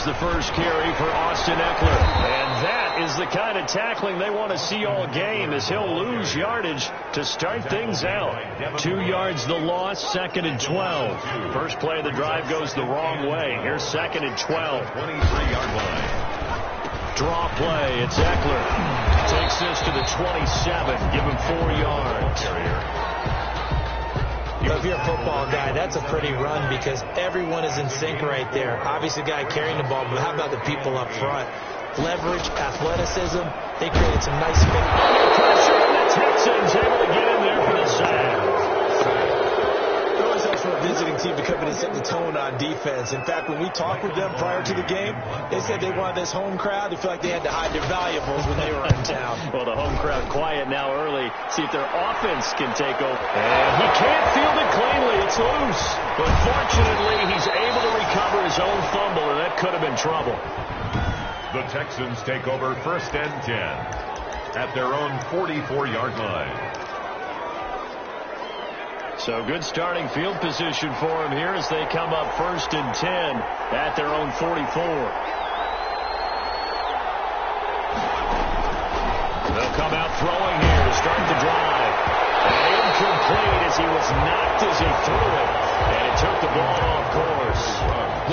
There's the first carry for Austin Eckler. And that is the kind of tackling they want to see all game, as he'll lose yardage to start things out. 2 yards the loss, 2nd and 12. First play of the drive goes the wrong way. Here's 2nd and 12. 23-yard line. Draw play. It's Eckler. Takes this to the 27. Give him 4 yards. If you're a football guy, that's a pretty run because everyone is in sync right there. Obviously, the guy carrying the ball, but how about the people up front? Leverage, athleticism. They created some nice space. Pressure on the Texans. Able to get in there for the sack. It always helps for a visiting team to come in and set the tone on defense. In fact, when we talked with them prior to the game, they said they wanted this home crowd. They feel like they had to hide their valuables when they were in town. Well, the home crowd quiet now early. See if their offense can take over. And he can't field it cleanly. It's loose. But fortunately, he's able to recover his own fumble, and that could have been trouble. The Texans take over 1st and 10 at their own 44-yard line. So good starting field position for him here as they come up 1st and 10 at their own 44. They'll come out throwing here to start the drive. And incomplete as he was knocked as he threw it. And it took the ball off course.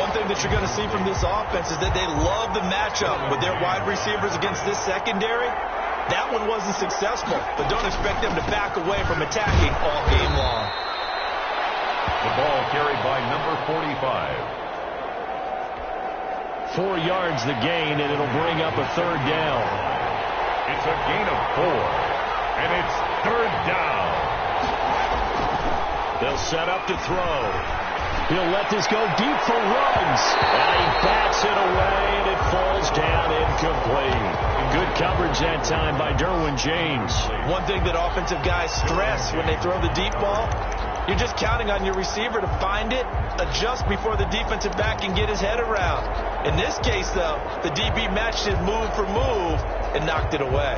One thing that you're going to see from this offense is that they love the matchup with their wide receivers against this secondary. That one wasn't successful, but don't expect them to back away from attacking all game long. The ball carried by number 45. 4 yards the gain, and it'll bring up a 3rd down. It's a gain of 4, and it's 3rd down. They'll set up to throw. He'll let this go deep for Ruggs. And he bats it away, and it falls down incomplete. Good coverage that time by Derwin James. One thing that offensive guys stress when they throw the deep ball, you're just counting on your receiver to find it, adjust before the defensive back can get his head around. In this case, though, the DB matched it move for move and knocked it away.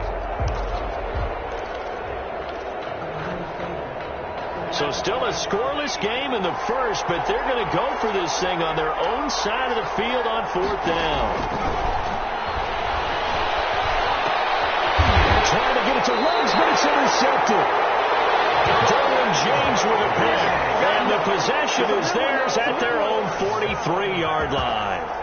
So still a scoreless game in the first, but they're going to go for this thing on their own side of the field on 4th down. Trying to get it to Ruggs, but it's intercepted. Derwin James with a pick, and the possession is theirs at their own 43-yard line.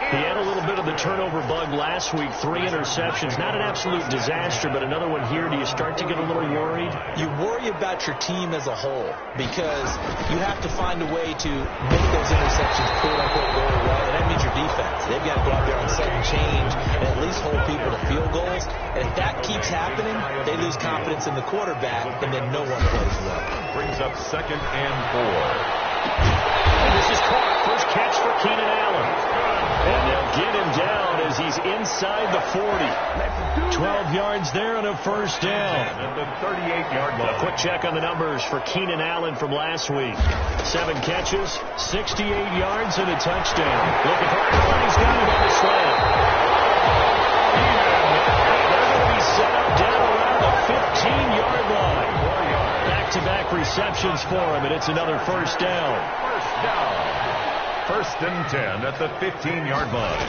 He had a little bit of the turnover bug last week, 3 interceptions. Not an absolute disaster, but another one here. Do you start to get a little worried? You worry about your team as a whole because you have to find a way to make those interceptions quote-unquote go away, and that means your defense. They've got to go out there on sudden change and at least hold people to field goals. And if that keeps happening, they lose confidence in the quarterback, and then no one plays well. Brings up 2nd and 4. And this is caught. First catch for Keenan Allen. And they'll get him down as he's inside the 40. 12 yards there and a 1st down. At the 38-yard line. A quick check on the numbers for Keenan Allen from last week. 7 catches, 68 yards, and a touchdown. Looking for Allen. He's got him on the slant. They're going to be set up down around the 15-yard line. Back-to-back receptions for him, and it's another 1st down. 1st down. 1st and 10 at the 15-yard line.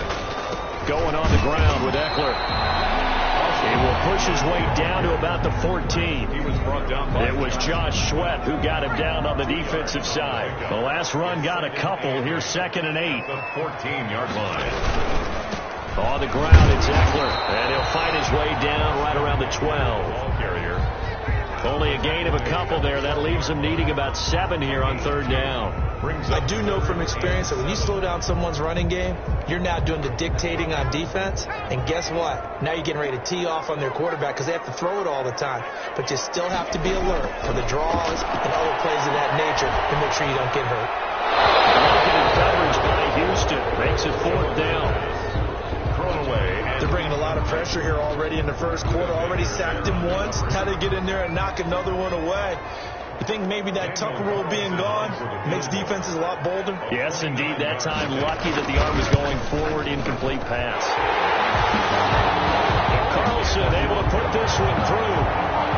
Going on the ground with Eckler. He will push his way down to about the 14. He was brought down by... It was Josh Sweat who got him down on the defensive side. The last run got a couple. Here's 2nd and 8. The 14-yard line. On the ground, it's Eckler. And he'll fight his way down right around the 12. Ball carrier. Only a gain of a couple there. That leaves him needing about 7 here on 3rd down. I do know from experience that when you slow down someone's running game, you're now doing the dictating on defense. And guess what? Now you're getting ready to tee off on their quarterback because they have to throw it all the time. But you still have to be alert for the draws and other plays of that nature to make sure you don't get hurt. Marketed coverage by Houston makes it 4th down. Thrown away. They're bringing a lot of pressure here already in the first quarter. Already sacked him once. Now they get in there and knock another one away. You think maybe that Tucker rule being gone makes defenses a lot bolder? Yes, indeed. That time, lucky that the arm was going forward. Incomplete pass. Carlson able to put this one through.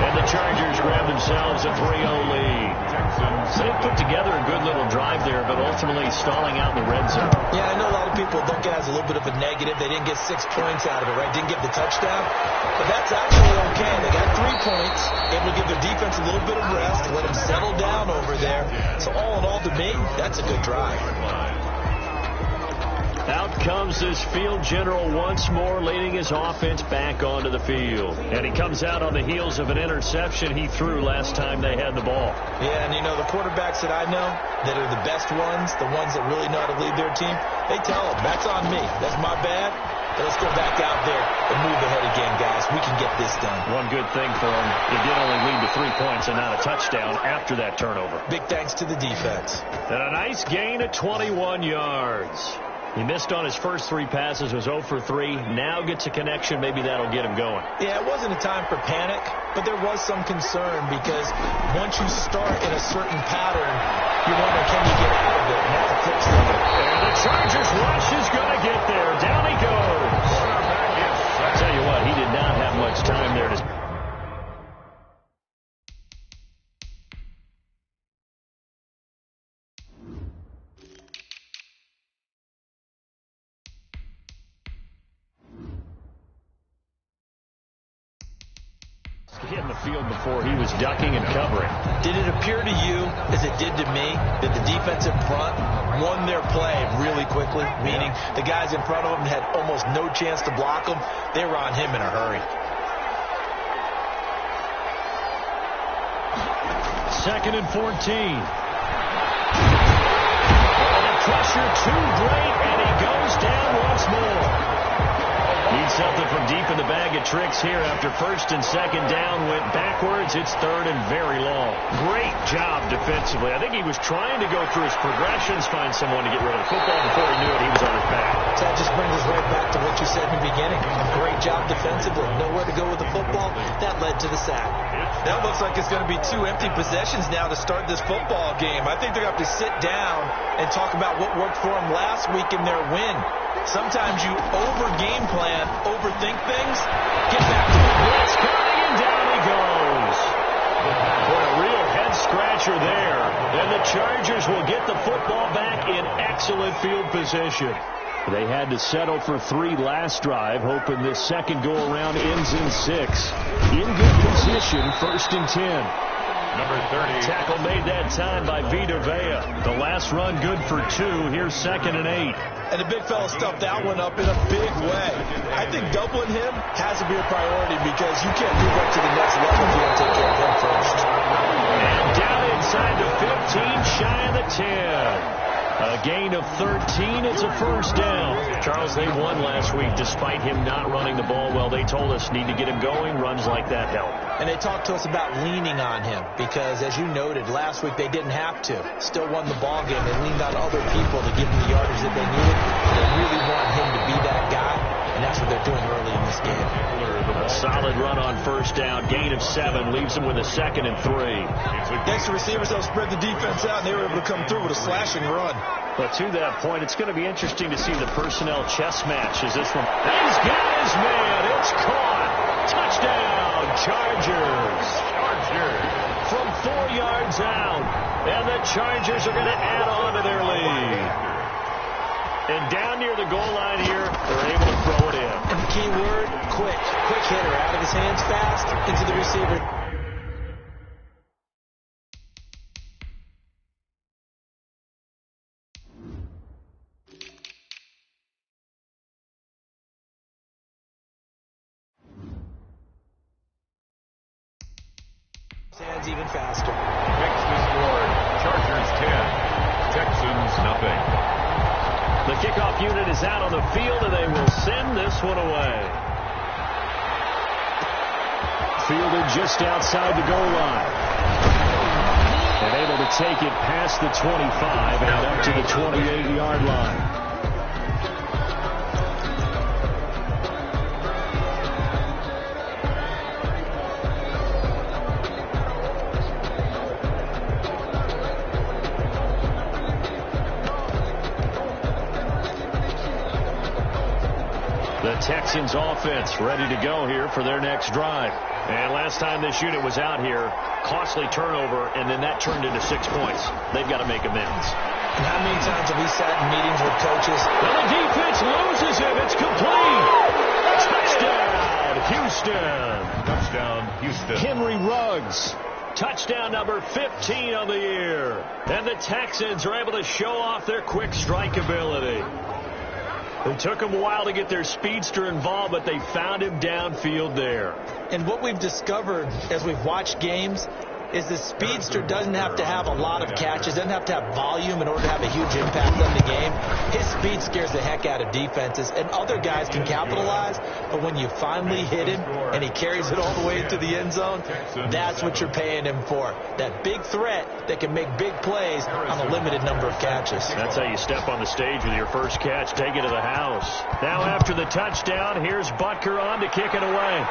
And the Chargers grab themselves a 3-0 lead. Texans. They put together a good little drive there, but ultimately stalling out in the red zone. Yeah, I know a lot of people look at it as a little bit of a negative. They didn't get 6 points out of it, right? Didn't get the touchdown. But that's actually okay. They got 3 points, able to give their defense a little bit of rest, let them settle down over there. So all in all, to me, that's a good drive. Out comes this field general once more, leading his offense back onto the field. And he comes out on the heels of an interception he threw last time they had the ball. Yeah, and you know, the quarterbacks that I know that are the best ones, the ones that really know how to lead their team, they tell them, that's on me. That's my bad. But let's go back out there and move ahead again, guys. We can get this done. One good thing for him, it did only lead to 3 points and not a touchdown after that turnover. Big thanks to the defense. And a nice gain of 21 yards. He missed on his first 3 passes, was 0 for 3. Now gets a connection. Maybe that'll get him going. Yeah, it wasn't a time for panic, but there was some concern because once you start in a certain pattern, you wonder, can you get out of it? And that's a flip side. And the Chargers rush is going to get there. Down he goes. I'll tell you what, he did not have much time there to... hit in the field before he was ducking and covering. Did it appear to you, as it did to me, that the defensive front won their play really quickly? Meaning the guys in front of him had almost no chance to block him. They were on him in a hurry. 2nd and 14. And the pressure too great, and he goes down once more. Needs something from deep in the bag of tricks here after 1st and 2nd down. Went backwards. It's 3rd and very long. Great job defensively. I think he was trying to go through his progressions, find someone to get rid of the football. Before he knew it, he was on his back. So that just brings us right back to what you said in the beginning. A great job defensively. Nowhere to go with the football. That led to the sack. That looks like it's going to be 2 empty possessions now to start this football game. I think they're going to have to sit down and talk about what worked for them last week in their win. Sometimes you over-game plan, overthink things. Get back to the blitz coming, and down he goes. What a real head-scratcher there. And the Chargers will get the football back in excellent field position. They had to settle for 3 last drive, hoping this second go-around ends in 6. In good position, 1st and 10. Number 30. Tackle made that time by Vita Vea. The last run good for 2. Here's 2nd and 8. And the big fella stuffed that one up in a big way. I think doubling him has to be a priority because you can't move up to the next level if you don't take care of him first. And down inside the 15, shy of the 10. A gain of 13. It's a 1st down. Charles, they won last week despite him not running the ball well. They told us need to get him going. Runs like that help. And they talked to us about leaning on him because, as you noted, last week they didn't have to. Still won the ball game. They leaned on other people to give them the yardage that they needed. They really want him to be that guy, and that's what they're doing early in this game. A solid run on 1st down. Gain of 7 leaves them with a 2nd and 3. The extra receivers helped spread the defense out, and they were able to come through with a slashing run. But to that point, it's going to be interesting to see the personnel chess match as this one. He's got his man. It's caught. Touchdown, Chargers. From 4 yards out. And the Chargers are going to add on to their lead. And down near the goal line here, they're able to throw it in. And the key word, quick. Quick hitter, out of his hands fast, into the receiver. Hands even faster. Makes the score. Chargers 10. Texans nothing. The kickoff unit is out on the field, and they will send this one away. Fielded just outside the goal line. And able to take it past the 25 and up to the 28-yard line. The Texans offense ready to go here for their next drive. And last time this unit was out here, costly turnover, and then that turned into 6 points. They've got to make amends. And how many times have we sat in meetings with coaches? Well, the defense loses him. It's complete. Touchdown, Houston. Touchdown, Houston. Henry Ruggs. Touchdown number 15 on the year. And the Texans are able to show off their quick strike ability. It took them a while to get their speedster involved, but they found him downfield there. And what we've discovered as we've watched games is the speedster doesn't have to have a lot of catches, doesn't have to have volume in order to have a huge impact on the game. His speed scares the heck out of defenses, and other guys can capitalize, but when you finally hit him and he carries it all the way into the end zone, that's what you're paying him for. That big threat that can make big plays on a limited number of catches. That's how you step on the stage with your first catch, take it to the house. Now after the touchdown, here's Butker on to kick it away.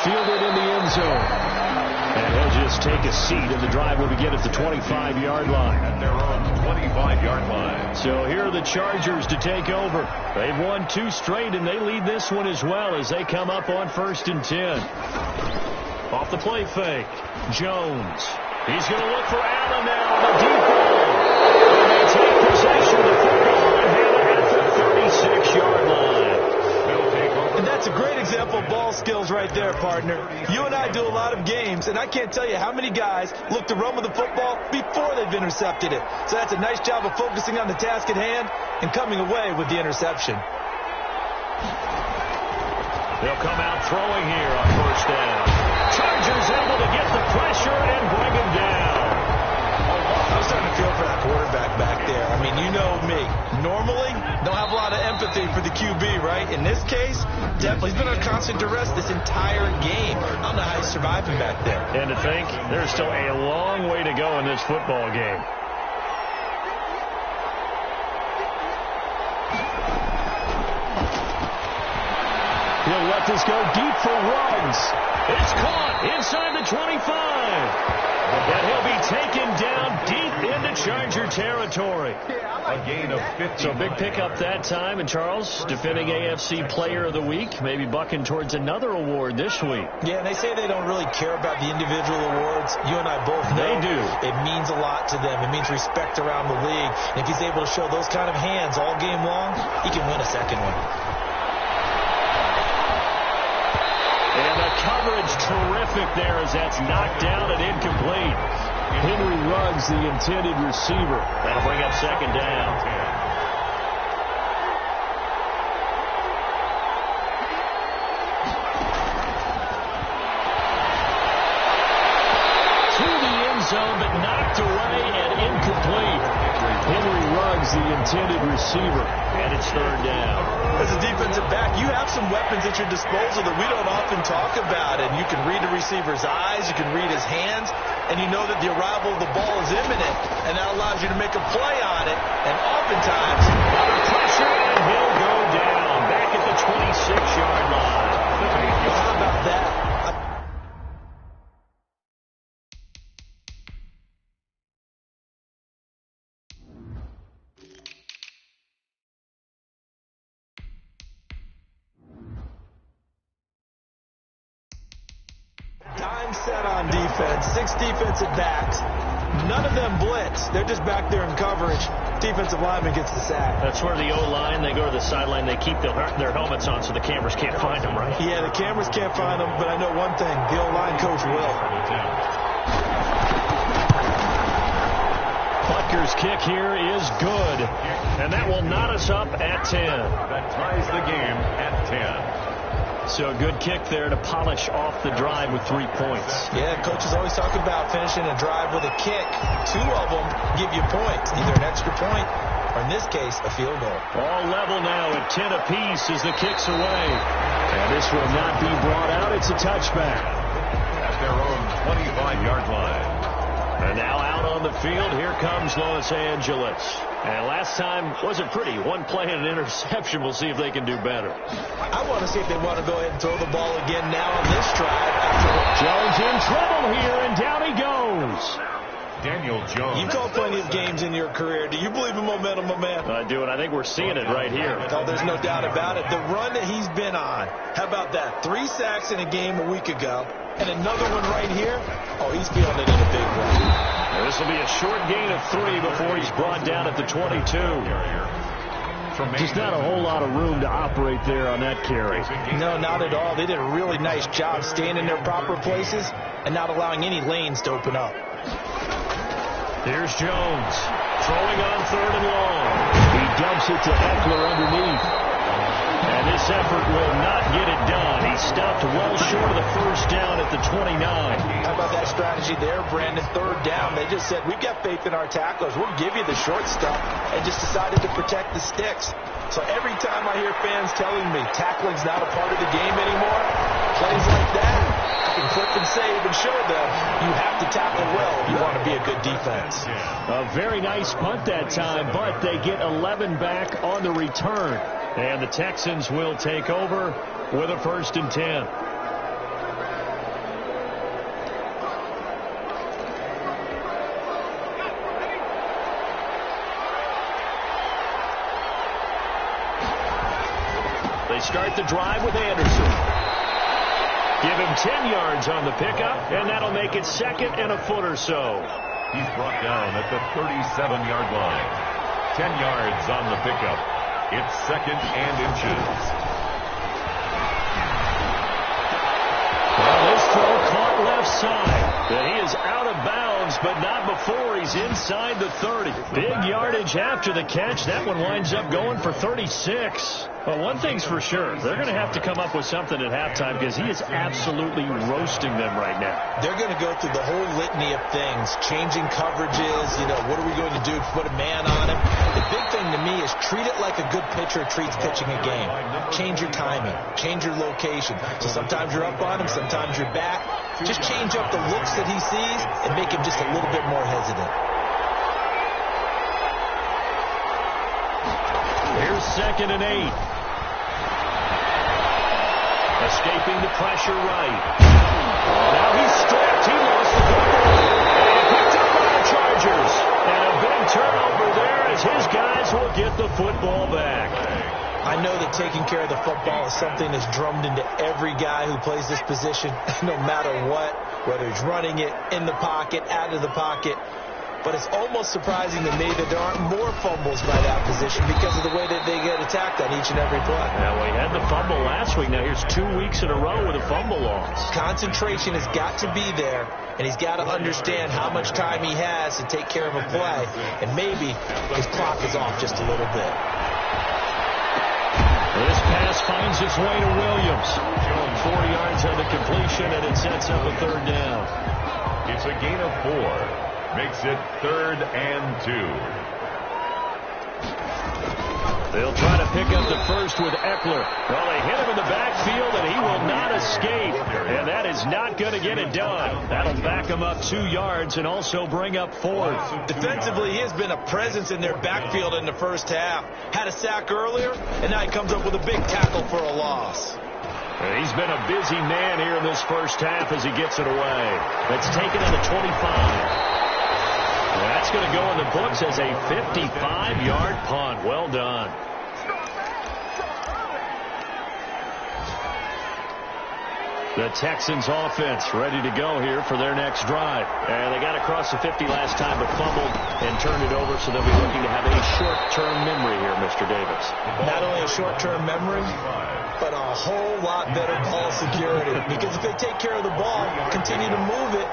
Fielded in the end zone. And he'll just take a seat, and the drive will begin at the 25-yard line. At their own 25-yard line. So here are the Chargers to take over. They've won 2 straight, and they lead this one as well as they come up on 1st and 10. Off the play fake, Jones. He's going to look for Allen now on the deep ball. And they take possession of the football and have it at the 36-yard line. And that's a great example of ball skills right there, partner. You and I do a lot of games, and I can't tell you how many guys look to run with the football before they've intercepted it. So that's a nice job of focusing on the task at hand and coming away with the interception. They'll come out throwing here on 1st down. Chargers able to get the pressure and bring him down. I'm starting to feel for that quarterback back there. I mean, you know me. Normally, don't have a lot of empathy for the QB, right? In this case, definitely. He's been under constant duress this entire game. I don't know how he's surviving back there. And to think, there's still a long way to go in this football game. He'll let this go deep for Ruggs. It's caught inside the 25. And he'll be taken down deep into Charger territory. A gain of 50. So big pickup that time. And Charles, defending AFC Player of the Week, maybe bucking towards another award this week. Yeah, and they say they don't really care about the individual awards. You and I both know they do. It means a lot to them. It means respect around the league. And if he's able to show those kind of hands all game long, he can win a second one. And the coverage terrific there as that's knocked down and incomplete. Henry Ruggs, the intended receiver. That'll bring up 2nd down. To the end zone, but knocked away and incomplete. Henry Ruggs, the intended receiver. And it's 3rd down. As a defensive back, you have some weapons at your disposal that we don't often talk about. And you can read the receiver's eyes, you can read his hands, and you know that the arrival of the ball is imminent. And that allows you to make a play on it. And oftentimes, under pressure, and he'll go down. Back at the 26-yard line. How about that? Set on defense, 6 defensive backs. None of them blitz. They're just back there in coverage. Defensive lineman gets the sack. That's where the O-line, they go to the sideline, they keep their helmets on so the cameras can't find them, right? Yeah, the cameras can't find them, but I know one thing. The O-line coach will. Butker's kick here is good. And that will knot us up at 10. That ties the game at 10. So a good kick there to polish off the drive with 3 points. Yeah, coaches always talk about finishing a drive with a kick. 2 of them give you points, either an extra point or, in this case, a field goal. All level now at 10 apiece as the kick's away. And this will not be brought out. It's a touchback. At their own 25-yard line. And now out on the field, here comes Los Angeles. And last time wasn't pretty. 1 play and an interception. We'll see if they can do better. I want to see if they want to go ahead and throw the ball again now on this drive. Jones in trouble here, and down he goes. Daniel Jones. You've called plenty of games in your career. Do you believe in momentum, my man? I do, and I think we're seeing it right here. Oh, there's no doubt about it. The run that he's been on. How about that? 3 sacks in a game a week ago, and another one right here. Oh, he's feeling it in a big way. This will be a short gain of 3 before he's brought down at the 22. Just not a whole lot of room to operate there on that carry. No, not at all. They did a really nice job staying in their proper places and not allowing any lanes to open up. Here's Jones, throwing on 3rd and long. He dumps it to Eckler underneath. And this effort will not get it done. He stopped well short of the first down at the 29. How about that strategy there, Brandon? 3rd down. They just said, we've got faith in our tacklers. We'll give you the short stuff, and just decided to protect the sticks. So every time I hear fans telling me tackling's not a part of the game anymore, plays like that, I can clip and save and show them you have to tackle well if you want to be a good defense. A very nice punt that time, but they get 11 back on the return. And the Texans will take over with a 1st and 10. They start the drive with Anderson. Give him 10 yards on the pickup, and that'll make it 2nd and a foot or so. He's brought down at the 37-yard line. 10 yards on the pickup. It's 2nd and inches. Well, this throw caught left side. And he is out of bounds, but not before he's inside the 30. Big yardage after the catch. That one winds up going for 36. Well, one thing's for sure. They're going to have to come up with something at halftime because he is absolutely roasting them right now. They're going to go through the whole litany of things, changing coverages, what are we going to do to put a man on him? The big thing to me is treat it like a good pitcher treats pitching a game. Change your timing, change your location. So sometimes you're up on him, sometimes you're back. Just change up the looks that he sees and make him just a little bit more hesitant. Here's 2nd and 8. Escaping the pressure right. Now he's stripped. He lost the football. And picked up by the Chargers. And a big turnover there as his guys will get the football back. I know that taking care of the football is something that's drummed into every guy who plays this position, no matter what, whether he's running it, in the pocket, out of the pocket. But it's almost surprising to me that there aren't more fumbles by that position because of the way that they get attacked on each and every play. Now, we had the fumble last week. Now, here's 2 weeks in a row with a fumble loss. Concentration has got to be there, and he's got to understand how much time he has to take care of a play, and maybe his clock is off just a little bit. This pass finds its way to Williams. 4 yards on the completion, and it sets up a 3rd down. It's a gain of 4. Makes it 3rd and 2. They'll try to pick up the first with Eckler. Well, they hit him in the backfield, and he will not escape. And that is not going to get it done. That'll back him up 2 yards and also bring up 4th. Defensively, he has been a presence in their backfield in the first half. Had a sack earlier, and now he comes up with a big tackle for a loss. He's been a busy man here in this first half as he gets it away. It's taken on the 25. That's going to go in the books as a 55-yard punt. Well done. The Texans offense ready to go here for their next drive. And they got across the 50 last time but fumbled and turned it over, so they'll be looking to have a short-term memory here, Mr. Davis. Not only a short-term memory, but a whole lot better ball security. Because if they take care of the ball, continue to move it,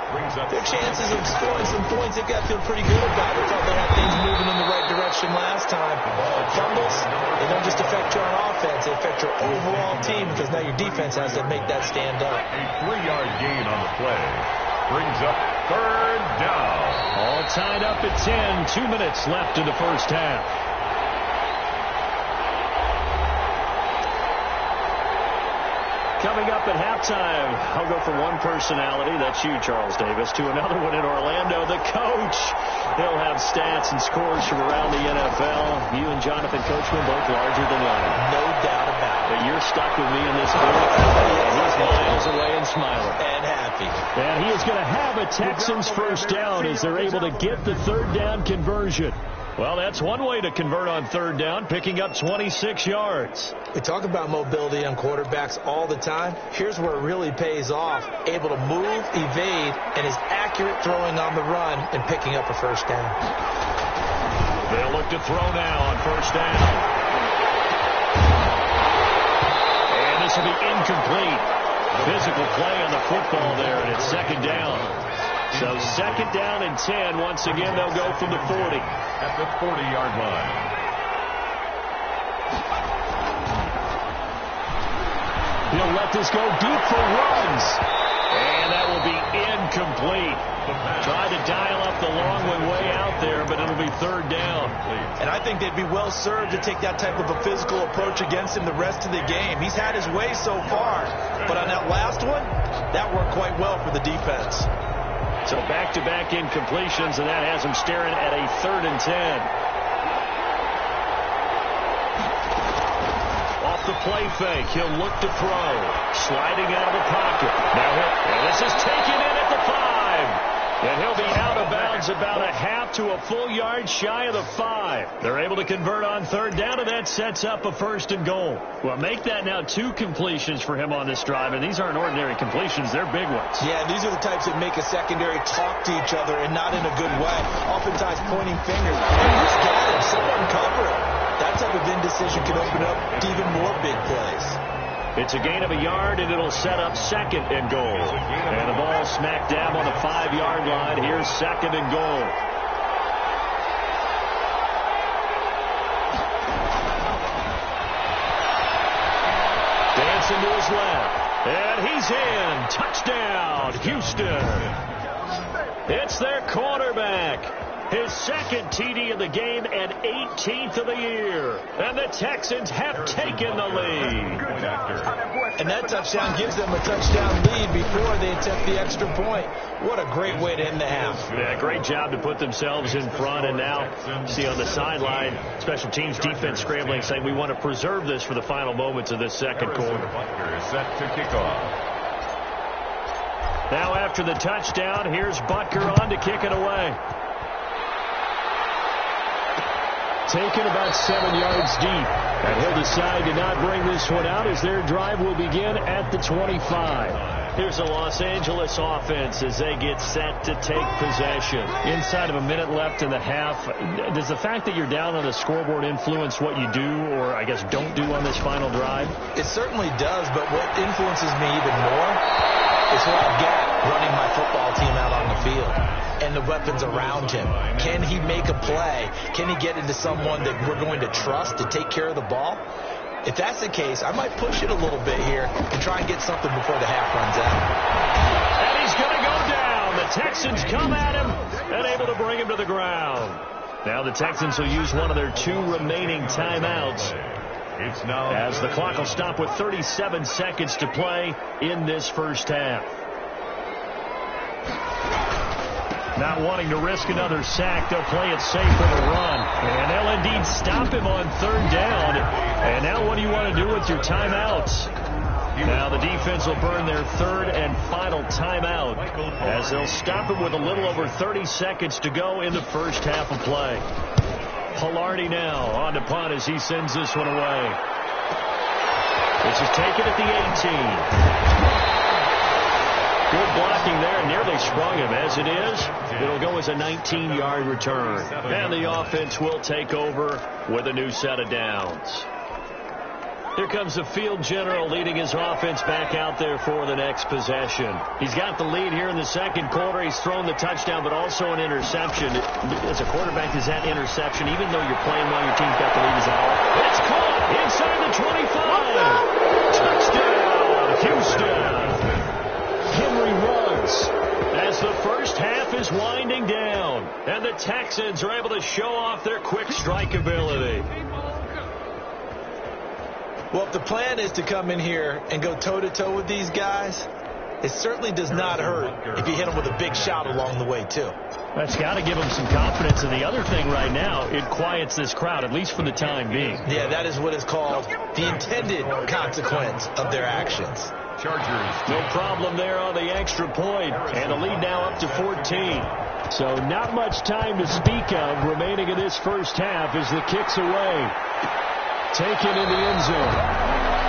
their chances of scoring some points, they've got to feel pretty good about it. Thought they had things moving in the right direction last time. Fumbles, they don't just affect you on offense, they affect your overall team because now your defense has to make that stand up. A 3-yard gain on the play. Brings up 3rd down. All tied up at 10. 2 minutes left in the first half. Coming up at halftime, I'll go from one personality, that's you, Charles Davis, to another one in Orlando, the coach. He'll have stats and scores from around the NFL. You and Jonathan Coachman both larger than life. No doubt about it. But you're stuck with me in this booth. He's miles away and smiling. And happy. And he is going to have a Texans first down as they're able to get the third down conversion. Well, that's one way to convert on third down, picking up 26 yards. We talk about mobility on quarterbacks all the time. Here's where it really pays off. Able to move, evade, and is accurate throwing on the run and picking up a first down. They'll look to throw now on first down. And this will be incomplete. Physical play on the football there, and it's second down. So second down and 10. Once again, they'll go from the 40. At the 40-yard line. He'll let this go deep for runs. And that will be incomplete. Tried to dial up the long one way out there, but it'll be third down. And I think they'd be well served to take that type of a physical approach against him the rest of the game. He's had his way so far, but on that last one, that worked quite well for the defense. So back-to-back incompletions, and that has him staring at a 3rd and 10. Off the play fake, he'll look to throw. Sliding out of the pocket. Now and this is taken in at the 5. And he'll be out of bounds about a half to a full yard shy of the 5. They're able to convert on third down, and that sets up a 1st and goal. Well, make that now 2 completions for him on this drive, and these aren't ordinary completions. They're big ones. Yeah, these are the types that make a secondary talk to each other and not in a good way. Oftentimes pointing fingers. Hey, he's got him. Someone cover it. That type of indecision can open up to even more big plays. It's a gain of a yard, and it'll set up 2nd and goal. And the ball smack dab on the 5-yard line. Here's 2nd and goal. Dancing to his left. And he's in. Touchdown, Houston. It's their quarterback. His 2nd TD of the game and 18th of the year. And the Texans have taken the lead. And that touchdown gives them a touchdown lead before they attempt the extra point. What a great way to end the half. Yeah, great job to put themselves in front. And now, see on the sideline, special teams defense scrambling, saying we want to preserve this for the final moments of this second quarter. Set to kick off. Now after the touchdown, here's Butker on to kick it away. Taken about 7 yards deep. And he'll decide to not bring this one out as their drive will begin at the 25. Here's the Los Angeles offense as they get set to take possession. Inside of a minute left in the half, does the fact that you're down on the scoreboard influence what you do or, I guess, don't do on this final drive? It certainly does, but what influences me even more is what I've got running my football team out on the field and the weapons around him. Can he make a play? Can he get into someone that we're going to trust to take care of the ball? If that's the case, I might push it a little bit here and try and get something before the half runs out. And he's going to go down. The Texans come at him and able to bring him to the ground. Now the Texans will use one of their 2 remaining timeouts. It's now as the clock will stop with 37 seconds to play in this first half. Not wanting to risk another sack, they'll play it safe for the run. And they'll indeed stop him on third down. And now what do you want to do with your timeouts? Now the defense will burn their 3rd and final timeout as they'll stop him with a little over 30 seconds to go in the first half of play. Hilardi now on to punt as he sends this one away. This is taken at the 18. Good blocking there, nearly sprung him. As it is, it'll go as a 19-yard return. And the offense will take over with a new set of downs. Here comes the field general leading his offense back out there for the next possession. He's got the lead here in the second quarter. He's thrown the touchdown, but also an interception. As a quarterback, is that interception, even though you're playing while your team's got the lead, is it all? It's caught inside the 25. Touchdown, Houston. Henry runs as the first half is winding down, and the Texans are able to show off their quick strike ability. Well, if the plan is to come in here and go toe-to-toe with these guys, it certainly does not hurt if you hit them with a big shot along the way, too. That's got to give them some confidence. And the other thing right now, it quiets this crowd, at least for the time being. Yeah, that is what is called the intended consequence of their actions. Chargers. No problem there on the extra point, and the lead now up to 14. So not much time to speak of remaining in this first half as the kick's away. Taken in the end zone.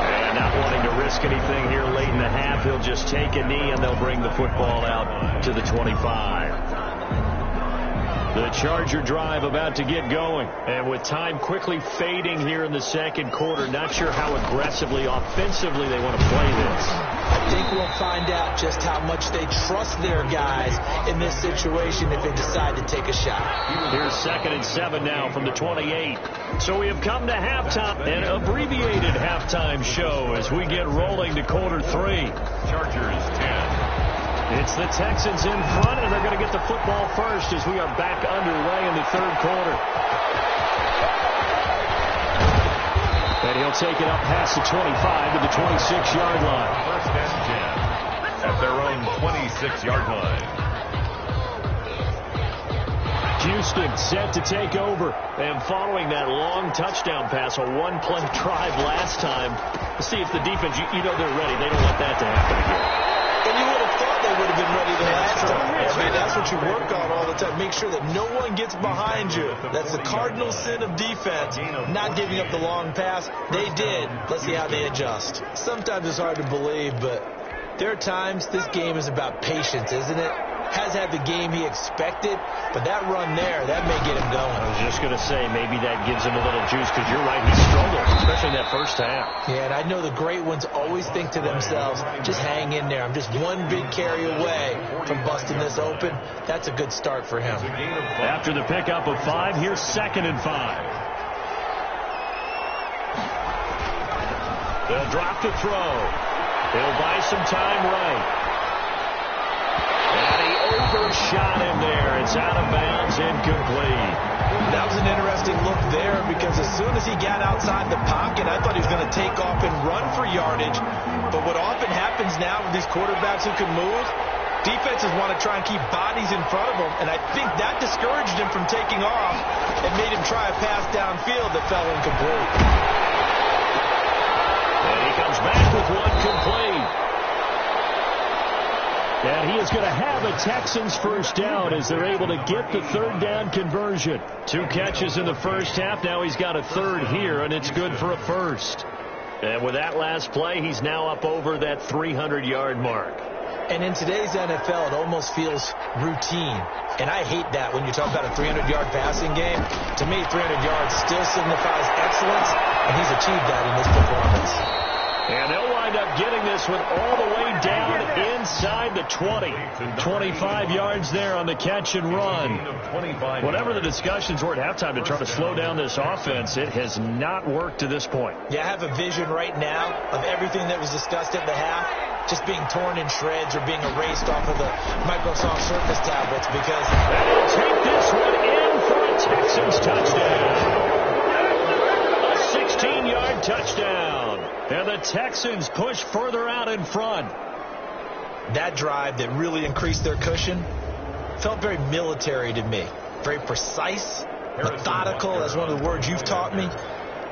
And not wanting to risk anything here late in the half, he'll just take a knee, and they'll bring the football out to the 25. The Charger drive about to get going. And with time quickly fading here in the second quarter, not sure how aggressively, offensively they want to play this. I think we'll find out just how much they trust their guys in this situation if they decide to take a shot. Here's 2nd and 7 now from the 28. So we have come to halftime, an abbreviated halftime show as we get rolling to quarter 3. Chargers 10. It's the Texans in front, and they're going to get the football first as we are back underway in the third quarter. And he'll take it up past the 25 to the 26-yard line. 1st and 10 at their own 26-yard line. Houston set to take over. And following that long touchdown pass, a one-play drive last time, to see if the defense, you know they're ready. They don't want that to happen again. And you would have thought they would have been ready the last time. I mean, that's what you work on all the time. Make sure that no one gets behind you. That's the cardinal sin of defense, not giving up the long pass. They did. Let's see how they adjust. Sometimes it's hard to believe, but there are times this game is about patience, isn't it? Has had the game he expected, but that run there, that may get him going. I was just going to say, maybe that gives him a little juice, because you're right, he struggled, especially in that first half. Yeah, and I know the great ones always think to themselves, just hang in there. I'm just one big carry away from busting this open. That's a good start for him. After the pickup of 5, here's 2nd and 5. They'll drop to throw. He'll buy some time right. And he overshot him there. It's out of bounds, incomplete. That was an interesting look there, because as soon as he got outside the pocket, I thought he was going to take off and run for yardage. But what often happens now with these quarterbacks who can move, defenses want to try and keep bodies in front of them, and I think that discouraged him from taking off and made him try a pass downfield that fell incomplete. And he comes back with one complete. And he is going to have a Texans first down as they're able to get the third down conversion. 2 catches in the first half. Now he's got a third here, and it's good for a first. And with that last play, he's now up over that 300-yard mark. And in today's NFL, it almost feels routine. And I hate that when you talk about a 300-yard passing game. To me, 300 yards still signifies excellence, and he's achieved that in this performance. And they'll wind up getting this one all the way down inside the 20. 25 yards there on the catch and run. Whatever the discussions were at halftime to try to slow down this offense, it has not worked to this point. Yeah, I have a vision right now of everything that was discussed at the half just being torn in shreds or being erased off of the Microsoft Surface tablets, because... And he'll take this one in for a Texans touchdown. A 16-yard touchdown. And the Texans push further out in front. That drive that really increased their cushion felt very military to me. Very precise, methodical, that's one of the words you've taught me.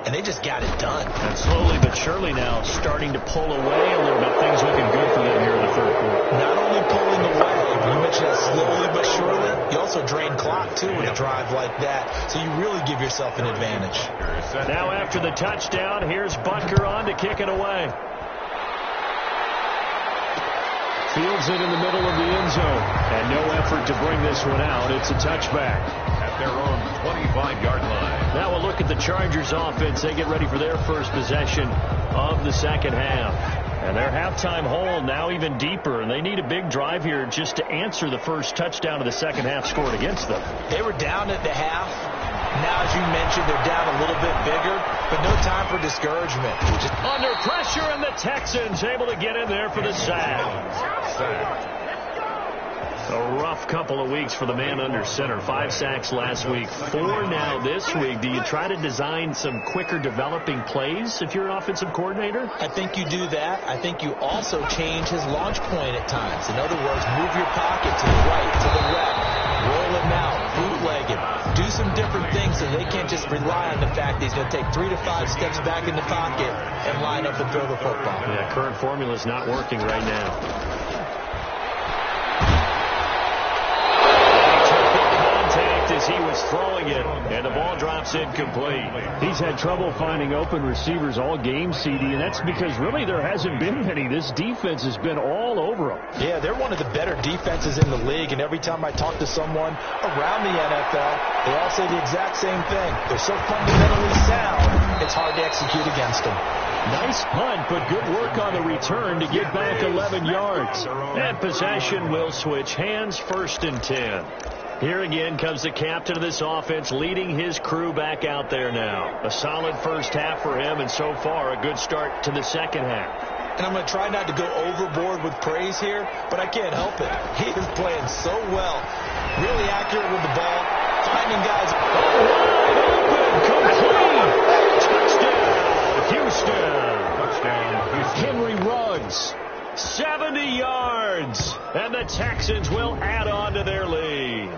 And they just got it done. And slowly but surely now starting to pull away a little bit. Things looking good for them here in the third quarter. Not only pulling away, but you mentioned that slowly but surely. You also drain clock, too, with a drive like that. So you really give yourself an advantage. Now after the touchdown, here's Butker on to kick it away. Fields it in the middle of the end zone. And no effort to bring this one out. It's a touchback. At their own 25-yard line. Now we'll look at the Chargers offense. They get ready for their first possession of the second half. And their halftime hole now even deeper. And they need a big drive here just to answer the first touchdown of the second half scored against them. They were down at the half. Now, as you mentioned, they're down a little bit bigger, but no time for discouragement. Just under pressure, and the Texans able to get in there for the sack. A rough couple of weeks for the man under center. 5 sacks last week, 4 now this week. Do you try to design some quicker developing plays if you're an offensive coordinator? I think you do that. I think you also change his launch point at times. In other words, move your pocket to the right, to the left, roll him out, bootleg him, do some different different things, so they can't just rely on the fact that he's going to take 3 to 5 steps back in the pocket and line up and throw the football. Yeah, current formula is not working right now. As he was throwing it, and the ball drops incomplete. He's had trouble finding open receivers all game, CD, and that's because really there hasn't been many. This defense has been all over him. Yeah, they're one of the better defenses in the league, and every time I talk to someone around the NFL, they all say the exact same thing. They're so fundamentally sound, it's hard to execute against them. Nice punt, but good work on the return to get back 11 yards. And possession will switch hands, 1st and 10. Here again comes the captain of this offense, leading his crew back out there now. A solid first half for him, and so far a good start to the second half. And I'm going to try not to go overboard with praise here, but I can't help it. He is playing so well. Really accurate with the ball, finding guys. Complete. Touchdown, Houston. Touchdown, Houston. Henry Ruggs, 70 yards. And the Texans will add on to their lead.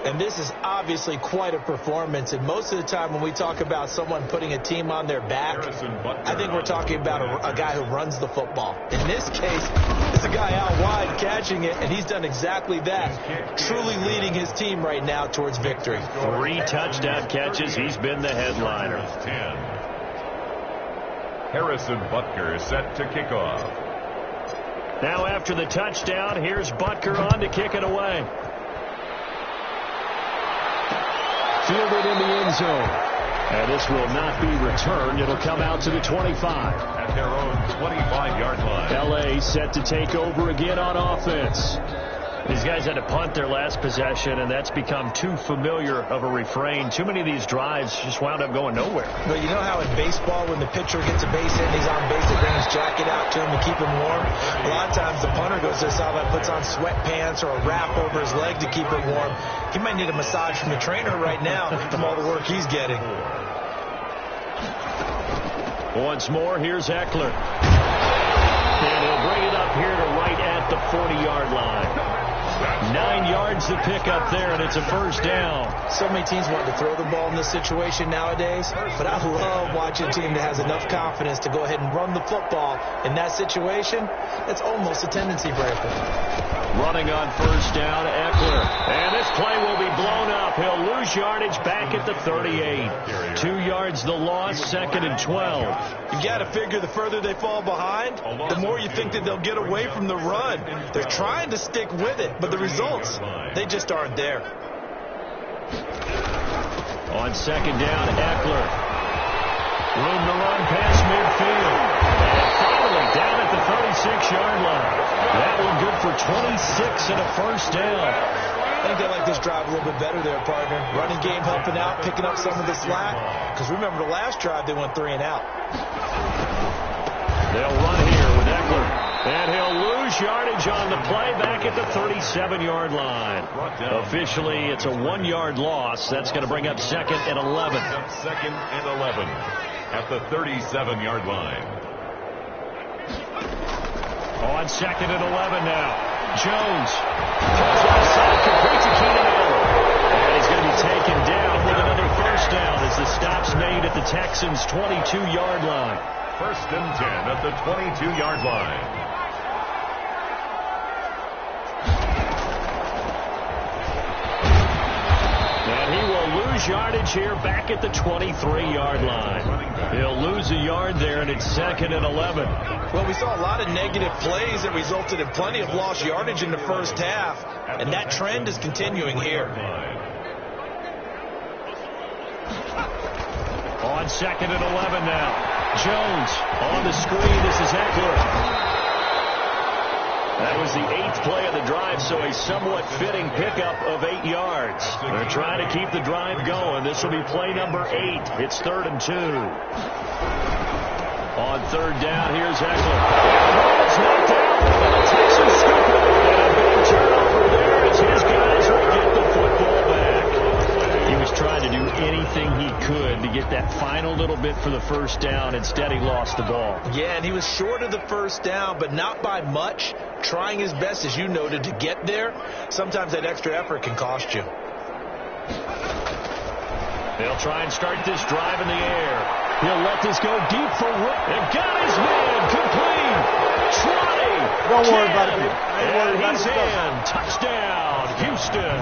And this is obviously quite a performance. And most of the time when we talk about someone putting a team on their back, I think we're talking about a guy who runs the football. In this case, it's a guy out wide catching it, and he's done exactly that, truly leading his team right now towards victory. 3 touchdown catches. He's been the headliner. Harrison Butker set to kick off. Now after the touchdown, here's Butker on to kick it away. Fielded in the end zone. And this will not be returned. It'll come out to the 25. At their own 25-yard line. L.A. set to take over again on offense. These guys had to punt their last possession, and that's become too familiar of a refrain. Too many of these drives just wound up going nowhere. But you know how in baseball, when the pitcher gets a base hit and he's on base, they bring his jacket out to him to keep him warm? A lot of times the punter goes to the sideline, puts on sweatpants or a wrap over his leg to keep him warm. He might need a massage from the trainer right now from all the work he's getting. Once more, here's Eckler. And he'll bring it up here to right at the 40-yard line. 9 yards to pick up there, and it's a first down. So many teams want to throw the ball in this situation nowadays, but I love watching a team that has enough confidence to go ahead and run the football in that situation. That's almost a tendency breaker. Running on first down, Eckler. And this play will be blown up. He'll lose yardage back at the 38. 2 yards the loss, 2nd and 12. You've got to figure the further they fall behind, the more you think that they'll get away from the run. They're trying to stick with it, but the results, they just aren't there. On second down, Eckler. Room to run past midfield. And finally down at the 36-yard line. That one good for 26 and a first down. I think they like this drive a little bit better there, partner. Running game helping out, picking up some of the slack. Because remember the last drive, they went 3 and out. They'll run here with Eckler. And he'll lose yardage on the play back at the 37-yard line. Officially, it's a 1-yard loss. That's going to bring up 2nd and 11. 2nd and 11 at the 37-yard line. On 2nd and 11 now. Jones goes outside, completes to Keenan Allen. And he's going to be taken down with another first down as the stop's made at the Texans' 22-yard line. 1st and 10 at the 22-yard line. And he will lose yardage here back at the 23-yard line. He'll lose a yard there, and it's 2nd and 11. Well, we saw a lot of negative plays that resulted in plenty of lost yardage in the first half, and that trend is continuing here. On 2nd and 11 now. Jones on the screen. This is Eckler. That was the 8th play of the drive, so a somewhat fitting pickup of 8 yards. They're trying to keep the drive going. This will be play number 8. It's 3rd and 2. On 3rd down, here's Eckler. It's knocked out. Texans scoop it. And a big turnover there as his guys will get the football back. He was trying to do anything he could to get that final little bit for the first down. Instead, he lost the ball. Yeah, and he was short of the first down, but not by much. Trying his best, as you noted, to get there. Sometimes that extra effort can cost you. They'll try and start this drive in the air. He'll let this go deep for Rook. They've got his man. Complete. 20. Don't worry about it. And he's in. Touchdown, Houston.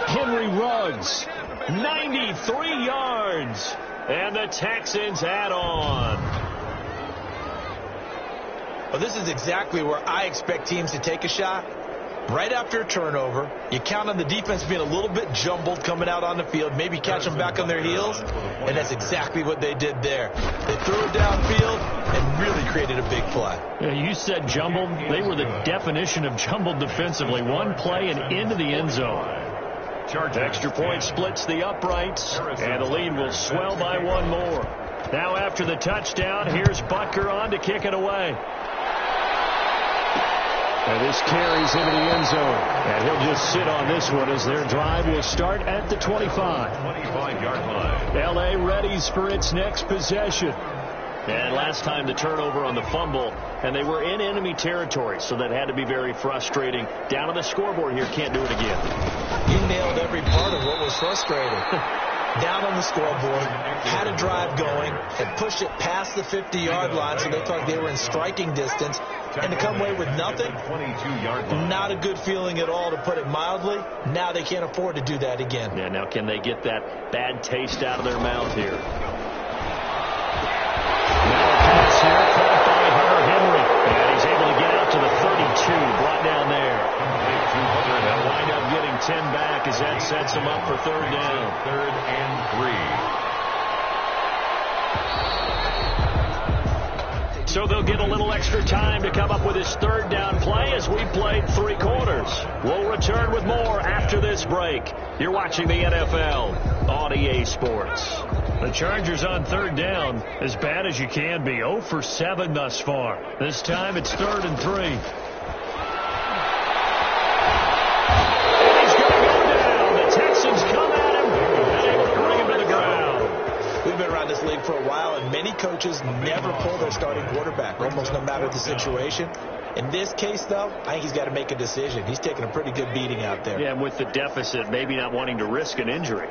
Henry Ruggs, 93 yards. And the Texans add on. Well, this is exactly where I expect teams to take a shot. Right after a turnover, you count on the defense being a little bit jumbled coming out on the field, maybe catch them back on their heels, and that's exactly what they did there. They threw it downfield and really created a big play. Yeah, you said jumbled. They were the definition of jumbled defensively. One play and into the end zone. Extra point splits the uprights, and the lead will swell by one more. Now after the touchdown, here's Butker on to kick it away. And this carries into the end zone. And he'll just sit on this one as their drive will start at the 25. 25-yard line. L.A. readies for its next possession. And last time the turnover on the fumble, and they were in enemy territory, so that had to be very frustrating. Down on the scoreboard here, can't do it again. You nailed every part of what was frustrating. Down on the scoreboard, had a drive going, had pushed it past the 50-yard line, so they thought they were in striking distance, and to come away with nothing, 22-yard line. not a good feeling at all, to put it mildly. Now they can't afford to do that again. Yeah, now can they get that bad taste out of their mouth here? Now a pass here, caught by Hunter Henry, and he's able to get out to the 32, brought down there. They'll wind up getting 10 back as that sets them up for third down. 3rd and 3. So they'll get a little extra time to come up with his third down play as we played 3 quarters. We'll return with more after this break. You're watching the NFL on EA Sports. The Chargers on third down, as bad as you can be. 0 for 7 thus far. This time it's 3rd and 3. And he's going to go down. The Texans come at him and able to bring him to the ground. We've been around this league for a while, and many coaches never pull their starting quarterback, almost no matter the situation. In this case, though, I think he's got to make a decision. He's taking a pretty good beating out there. Yeah, and with the deficit, maybe not wanting to risk an injury.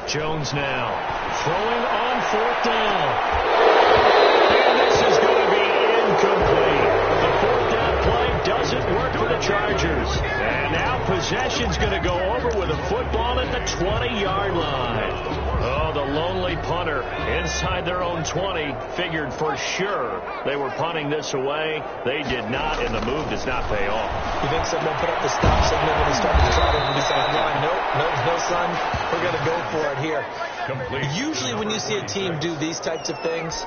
Jones now throwing on 4th down. And this is going to be incomplete. The 4th down play doesn't work for the Chargers. And now possession's going to go over with a football at the 20-yard line. Oh, the lonely punter inside their own 20 figured for sure they were punting this away. They did not, and the move does not pay off. You think someone put up the stop signal when he started to trot over the sideline? Nope, no, son. We're going to go for it here. Complete. Usually when you see a team do these types of things,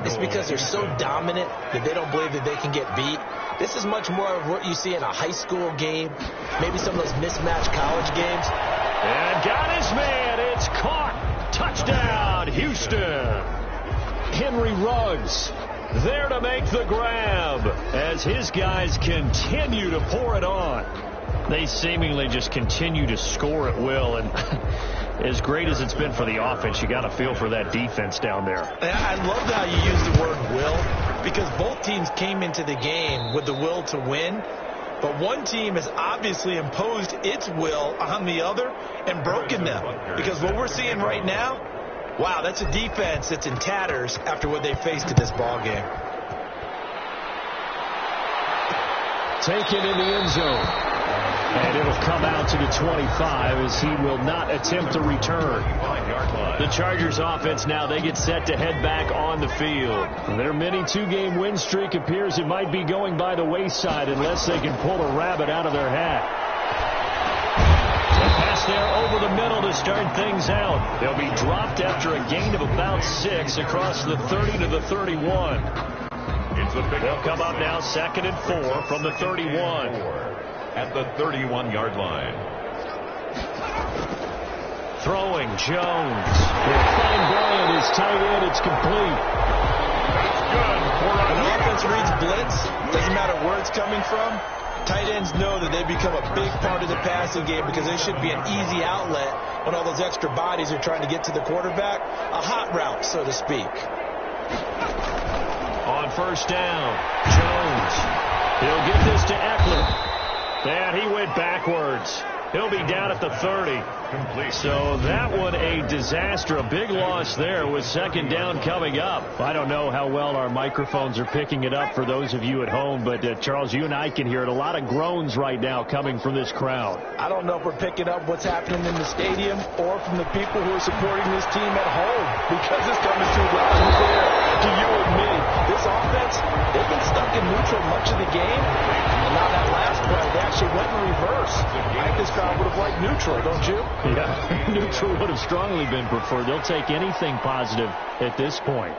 it's because they're so dominant that they don't believe that they can get beat. This is much more of what you see in a high school game, maybe some of those mismatched college games. And got his man. It's caught. Touchdown, Houston. Henry Ruggs There to make the grab as his guys continue to pour it on. They seemingly just continue to score at will, and as great as it's been for the offense, you got to feel for that defense down there. I love how you use the word will, because both teams came into the game with the will to win, but one team has obviously imposed its will on the other and broken them. Because what we're seeing right now, wow, that's a defense that's in tatters after what they faced in this ball game. Taken in the end zone. And it'll come out to the 25 as he will not attempt to return. The Chargers offense now, they get set to head back on the field. Their mini two-game win streak appears it might be going by the wayside unless they can pull a rabbit out of their hat. A pass there over the middle to start things out. They'll be dropped after a gain of about 6 across the 30 to the 31. They'll come up now 2nd and 4 from the 31. At the 31-yard line. Throwing Jones. They'll find Bryant, his tight end. It's complete. Good. When the offense reads blitz, doesn't matter where it's coming from, tight ends know that they become a big part of the passing game because they should be an easy outlet when all those extra bodies are trying to get to the quarterback. A hot route, so to speak. On first down, Jones. He'll get this to Eckler. And he went backwards. He'll be down at the 30. Complete. So that one a disaster. A big loss there with second down coming up. I don't know how well our microphones are picking it up for those of you at home, but Charles, you and I can hear it. A lot of groans right now coming from this crowd. I don't know if we're picking up what's happening in the stadium or from the people who are supporting this team at home, because it's coming through loud and clear to you and me. This offense, they've been stuck in neutral much of the game, and now that last play, they actually went in reverse. I think this crowd would have liked neutral, don't you? Yeah, neutral would have strongly been preferred. They'll take anything positive at this point.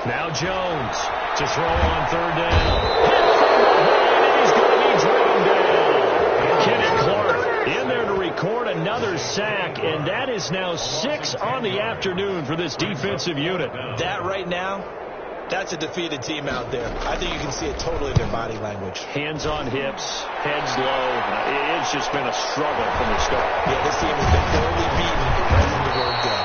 Now Jones to throw on third down. And he's going to be driven down. Kenny Clark in there to record another sack, and that is now 6 on the afternoon for this defensive unit. That right now, that's a defeated team out there. I think you can see it totally in their body language. Hands on hips, heads low. It's just been a struggle from the start. Yeah, this team has been thoroughly beaten right from the word go.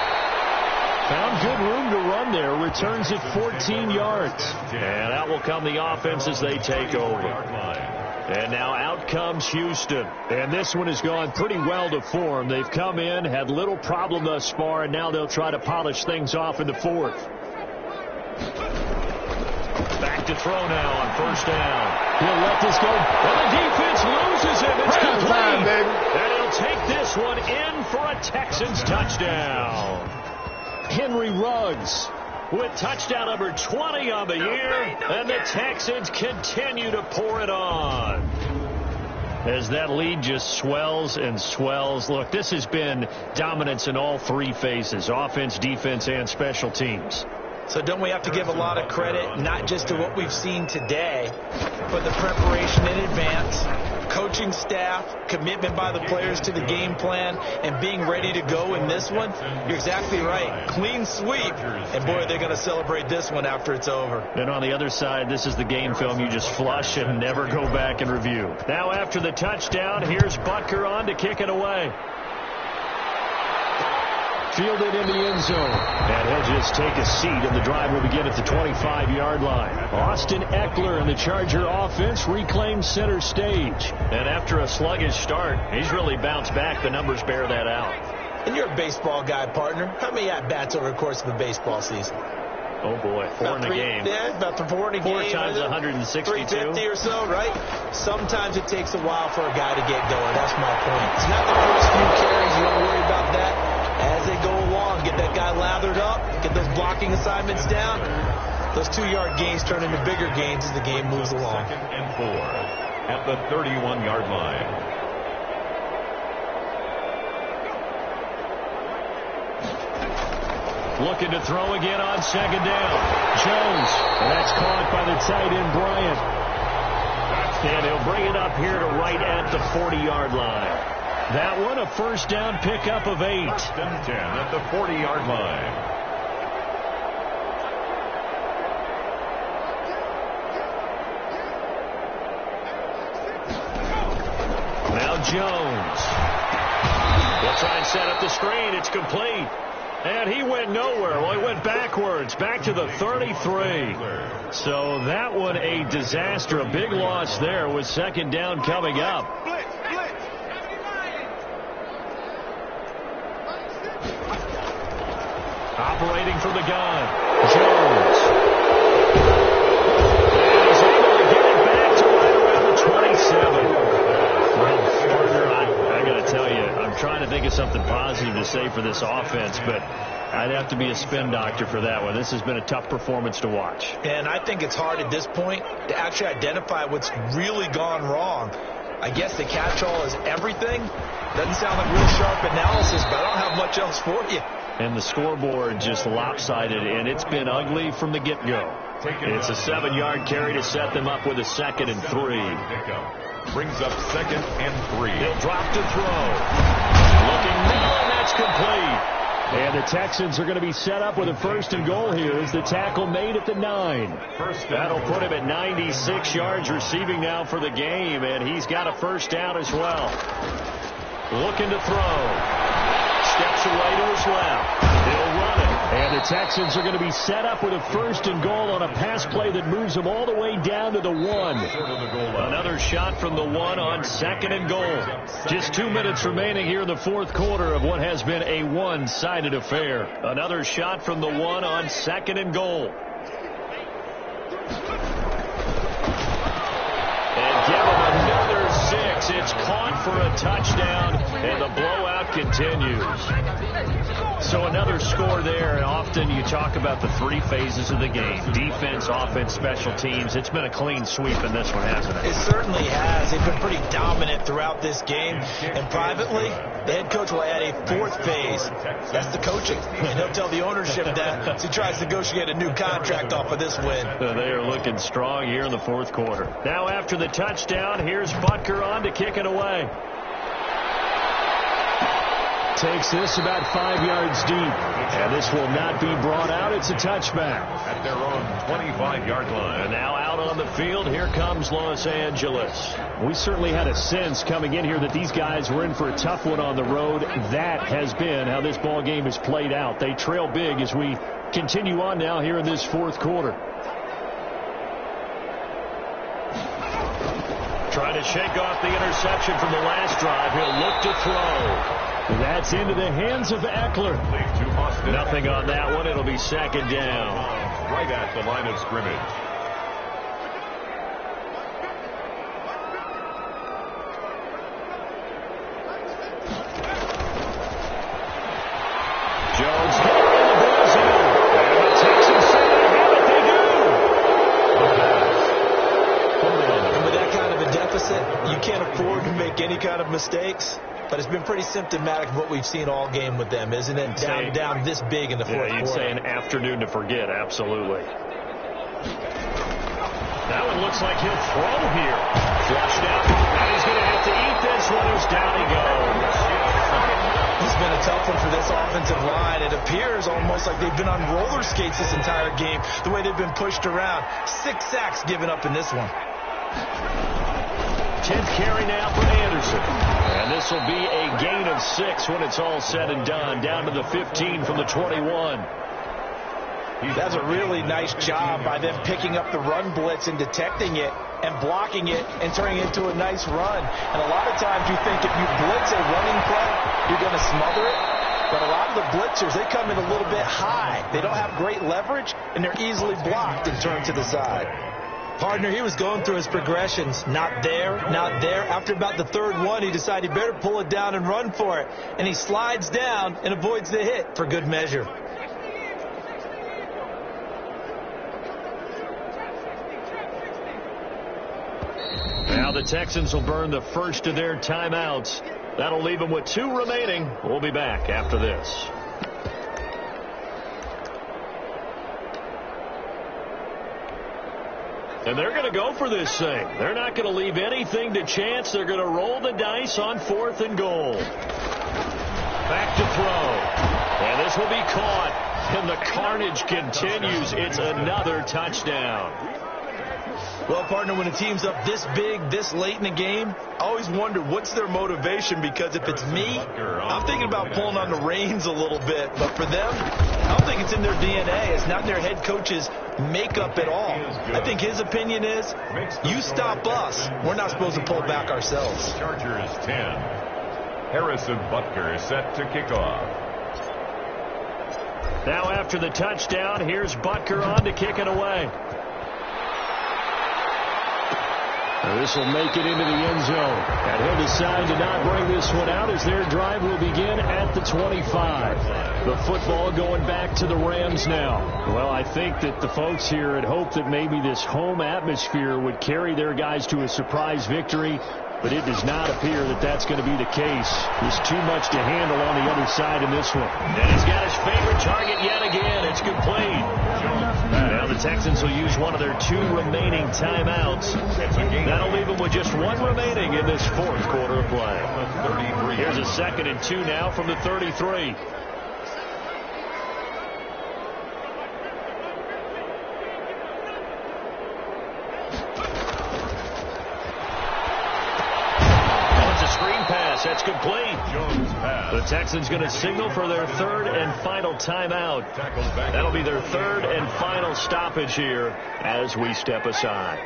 Found good room to run there. Returns at 14 yards. And out will come the offense as they take over. And now out comes Houston. And this one has gone pretty well to form. They've come in, had little problem thus far, and now they'll try to polish things off in the fourth. Back to throw now on first down. He'll let this go. And the defense loses him. It's complete. And he'll take this one in for a Texans touchdown. Henry Ruggs with touchdown number 20 on the year. And the Texans continue to pour it on. As that lead just swells and swells. Look, this has been dominance in all three phases. Offense, defense, and special teams. So don't we have to give a lot of credit, not just to what we've seen today, but the preparation in advance, coaching staff, commitment by the players to the game plan, and being ready to go in this one? You're exactly right. Clean sweep. And, boy, they're going to celebrate this one after it's over. And on the other side, this is the game film you just flush and never go back and review. Now after the touchdown, here's Butker on to kick it away. Fielded in the end zone. And he'll just take a seat, and the drive will begin at the 25-yard line. Austin Eckler and the Charger offense reclaim center stage. And after a sluggish start, he's really bounced back. The numbers bear that out. And you're a baseball guy, partner. How many at-bats over the course of a baseball season? Oh, boy. Four in a game. Yeah, about 4 in a game. 4 times 162. 350 or so, right? Sometimes it takes a while for a guy to get going. That's my point. It's not the first few carries. You don't worry about that. As they go along, get that guy lathered up, get those blocking assignments down. Those 2-yard gains turn into bigger gains as the game moves along. 2nd and 4 at the 31-yard line. Looking to throw again on second down. Jones. And that's caught by the tight end, Bryant. And he'll bring it up here to right at the 40-yard line. That one a first down pickup of 8. 1st and 10 at the 40-yard line. Now Jones. They'll try and set up the screen. It's complete. And he went nowhere. Well, he went backwards, back to the 33. So that one a disaster. A big loss there with second down coming up. Operating from the gun, Jones. And he's able to get it back to right around the 27. Well, partner, I got to tell you, I'm trying to think of something positive to say for this offense, but I'd have to be a spin doctor for that one. This has been a tough performance to watch. And I think it's hard at this point to actually identify what's really gone wrong. I guess the catch-all is everything. Doesn't sound like real sharp analysis, but I don't have much else for you. And the scoreboard just lopsided, and it's been ugly from the get-go. It's a 7-yard carry to set them up with a 2nd and 3. Brings up 2nd and 3. He'll drop to throw. Looking now, and that's complete. And the Texans are going to be set up with a 1st and goal here as the tackle made at the 9. That'll put him at 96 yards receiving now for the game, and he's got a first down as well. Looking to throw. Steps away to his left. He'll run it. And the Texans are going to be set up with a 1st and goal on a pass play that moves them all the way down to the 1. Another shot from the 1 on 2nd and goal. Just 2 minutes remaining here in the 4th quarter of what has been a one-sided affair. Another shot from the 1 on 2nd and goal. And give him another 6. It's caught for a touchdown, and the blowout continues. So another score there, and often you talk about the 3 phases of the game. Defense, offense, special teams. It's been a clean sweep in this one, hasn't it? It certainly has. They've been pretty dominant throughout this game. And privately, the head coach will add a 4th phase. That's the coaching. And he'll tell the ownership that as he tries to negotiate a new contract off of this win. They are looking strong here in the 4th quarter. Now after the touchdown, here's Butker on to kick it away. Takes this about 5 yards deep. And this will not be brought out. It's a touchback. At their own 25-yard line. And now out on the field, here comes Los Angeles. We certainly had a sense coming in here that these guys were in for a tough one on the road. That has been how this ball game has played out. They trail big as we continue on now here in this 4th quarter. Trying to shake off the interception from the last drive. He'll look to throw. That's into the hands of Eckler. Nothing on that one. It'll be 2nd down. Right at the line of scrimmage. Jones getting in the backfield. And the Texans say they have it. They do. And with that kind of a deficit, you can't afford to make any kind of mistakes. But it's been pretty symptomatic of what we've seen all game with them, isn't it? Down this big in the 4th quarter. You'd say an afternoon to forget, absolutely. Now it looks like he'll throw here. Flushed out, and he's going to have to eat this one as down he goes. It's been a tough one for this offensive line. It appears almost like they've been on roller skates this entire game, the way they've been pushed around. 6 sacks given up in this one. 10th carry now for Anderson. And this will be a gain of 6 when it's all said and done. Down to the 15 from the 21. That's a really nice job by them picking up the run blitz and detecting it and blocking it and turning it into a nice run. And a lot of times you think if you blitz a running play, you're going to smother it. But a lot of the blitzers, they come in a little bit high. They don't have great leverage, and they're easily blocked and turned to the side. Partner, he was going through his progressions. Not there, not there. After about the 3rd one, he decided he better pull it down and run for it. And he slides down and avoids the hit for good measure. Now the Texans will burn the first of their timeouts. That'll leave them with 2 remaining. We'll be back after this. And they're going to go for this thing. They're not going to leave anything to chance. They're going to roll the dice on 4th and goal. Back to throw. And this will be caught. And the carnage continues. It's another touchdown. Well, partner, when a team's up this big, this late in the game, I always wonder what's their motivation, because if it's me, I'm thinking about pulling on the reins a little bit. But for them, I don't think it's in their DNA. It's not in their head coach's makeup at all. I think his opinion is, you stop us, we're not supposed to pull back ourselves. Chargers 10. Harrison Butker is set to kick off. Now after the touchdown, here's Butker on to kick it away. This will make it into the end zone. And he'll decide to not bring this one out as their drive will begin at the 25. The football going back to the Rams now. Well, I think that the folks here had hoped that maybe this home atmosphere would carry their guys to a surprise victory, but it does not appear that that's going to be the case. There's too much to handle on the other side in this one. And he's got his favorite target yet again. It's complete. Now the Texans will use one of their 2 remaining timeouts. That'll leave them with just 1 remaining in this 4th quarter of play. Here's a 2nd and 2 now from the 33. That's complete. Jones pass. The Texans going to signal for their third and final timeout. That'll be their third and final stoppage here as we step aside.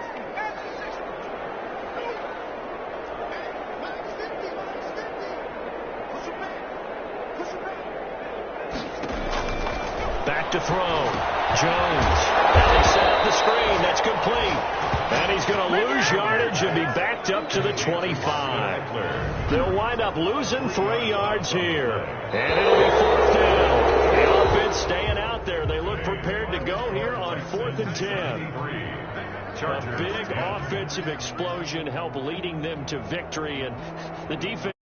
Back to throw. Jones. And they set up the screen. That's complete. And he's going to lose yardage and be backed up to the 25. They'll wind up losing 3 yards here. And it'll be 4th down. The offense staying out there. They look prepared to go here on 4th and 10. A big offensive explosion helped leading them to victory. And the defense...